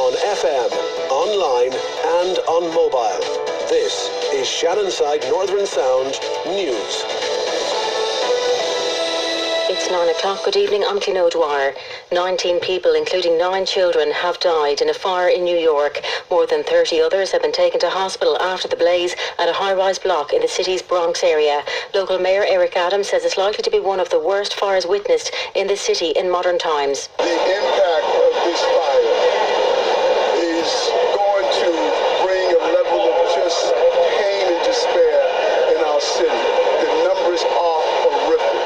on FM, online and on mobile. This is Shannonside Northern Sound News. It's 9 o'clock. Good evening, I'm Clín O'Dwyer. 19 people, including 9 children, have died in a fire in New York. More than 30 others have been taken to hospital after the blaze at a high-rise block in the city's Bronx area. Local Mayor Eric Adams says it's likely to be one of the worst fires witnessed in the city in modern times. The impact of this fire is going to bring a level of just pain and despair in our city. The numbers are horrific.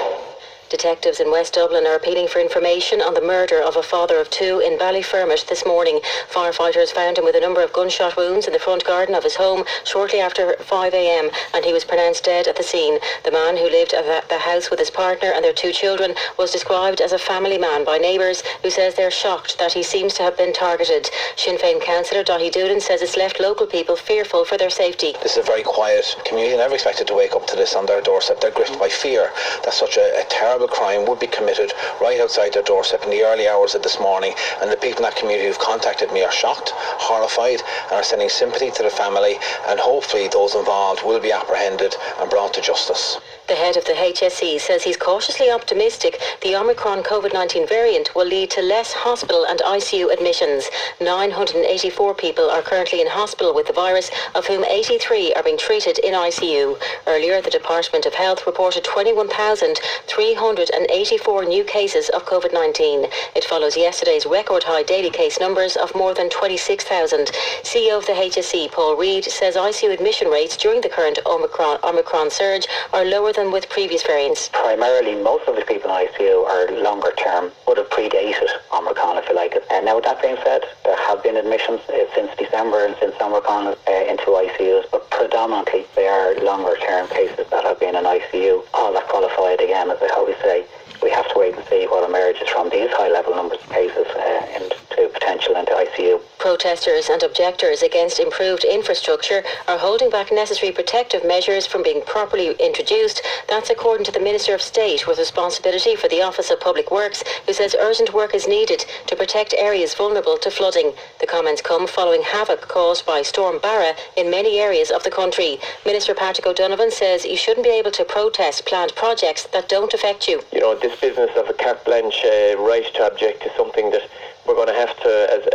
Detectives in West Dublin are appealing for information on the murder of a father of 2 in Ballyfermot this morning. Firefighters found him with a number of gunshot wounds in the front garden of his home shortly after 5 a.m. and he was pronounced dead at the scene. The man, who lived at the house with his partner and their 2 children, was described as a family man by neighbours, who says they're shocked that he seems to have been targeted. Sinn Féin councillor Daithí Doolan says it's left local people fearful for their safety. This is a very quiet community. Never expected to wake up to this on their doorstep. They're gripped by fear that such a terrible crime would be committed right outside their doorstep in the early hours of this morning, and the people in that community who've contacted me are shocked, horrified, and are sending sympathy to the family, and hopefully those involved will be apprehended and brought to justice. The head of the HSE says he's cautiously optimistic the Omicron COVID-19 variant will lead to less hospital and ICU admissions. 984 people are currently in hospital with the virus, of whom 83 are being treated in ICU. Earlier, the Department of Health reported 21,384 new cases of COVID-19. It follows yesterday's record high daily case numbers of more than 26,000. CEO of the HSE, Paul Reid, says ICU admission rates during the current Omicron surge are lower than with previous variants. Primarily, most of the people in ICU are longer term, would have predated Omicron, if you like it. And now, with that being said, there have been admissions since December and since Omicron into ICUs, but predominantly they are longer term cases that have been in ICU. All that qualified, again, as I always say, we have to wait and see what emerges from these high level numbers of cases into potential into ICU. Protesters and objectors against improved infrastructure are holding back necessary protective measures from being properly introduced. That's according to the Minister of State with responsibility for the Office of Public Works, who says urgent work is needed to protect areas vulnerable to flooding. The comments come following havoc caused by Storm Barra in many areas of the country. Minister Patrick O'Donovan says you shouldn't be able to protest planned projects that don't affect you. You know, this business of a carte blanche right to object is something that we're going to have to, as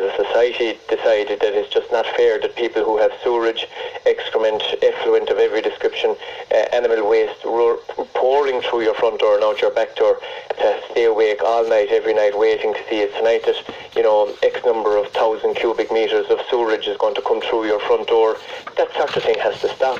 a society, decide that it's just not fair that people who have sewerage, excrement, effluent of every description, animal waste pouring through your front door and out your back door, to stay awake all night, every night, waiting to see it tonight that, you know, X number of 1,000 cubic metres of sewerage is going to come through your front door. That sort of thing has to stop.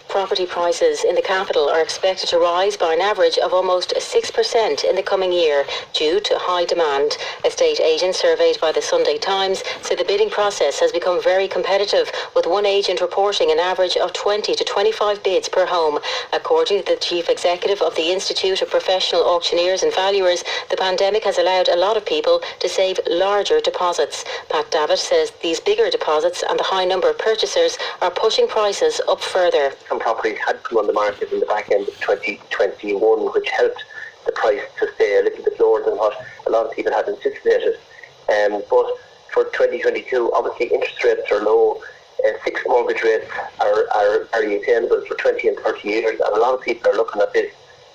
Property prices in the capital are expected to rise by an average of almost 6% in the coming year due to high demand. Estate agents surveyed by the Sunday Times say the bidding process has become very competitive, with one agent reporting an average of 20 to 25 bids per home. According to the chief executive of the Institute of Professional Auctioneers and Valuers, the pandemic has allowed a lot of people to save larger deposits. Pat Davitt says these bigger deposits and the high number of purchasers are pushing prices up further. Properties had come on the market in the back end of 2021, which helped the price to stay a little bit lower than what a lot of people had anticipated. But for 2022, obviously interest rates are low. Fixed mortgage rates are attainable for 20 and 30 years, and a lot of people are looking at this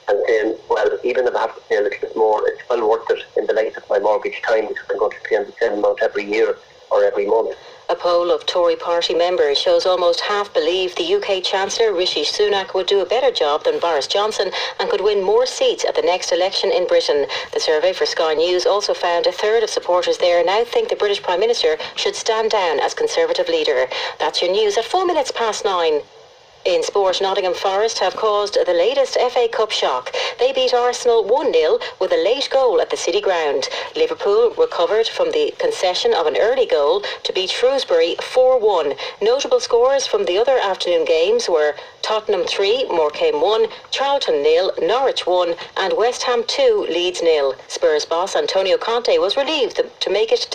and saying, well, even if I have to pay a little bit more, it's well worth it in the length of my mortgage time, because I'm going to pay the same amount every year or every month. A poll of Tory party members shows almost half believe the UK Chancellor Rishi Sunak would do a better job than Boris Johnson and could win more seats at the next election in Britain. The survey for Sky News also found a third of supporters there now think the British Prime Minister should stand down as Conservative leader. That's your news at 9:04. In sport, Nottingham Forest have caused the latest FA Cup shock. They beat Arsenal 1-0 with a late goal at the City Ground. Liverpool recovered from the concession of an early goal to beat Shrewsbury 4-1. Notable scores from the other afternoon games were Tottenham 3, Morecambe 1, Charlton 0, Norwich 1 and West Ham 2, Leeds 0. Spurs boss Antonio Conte was relieved to make it to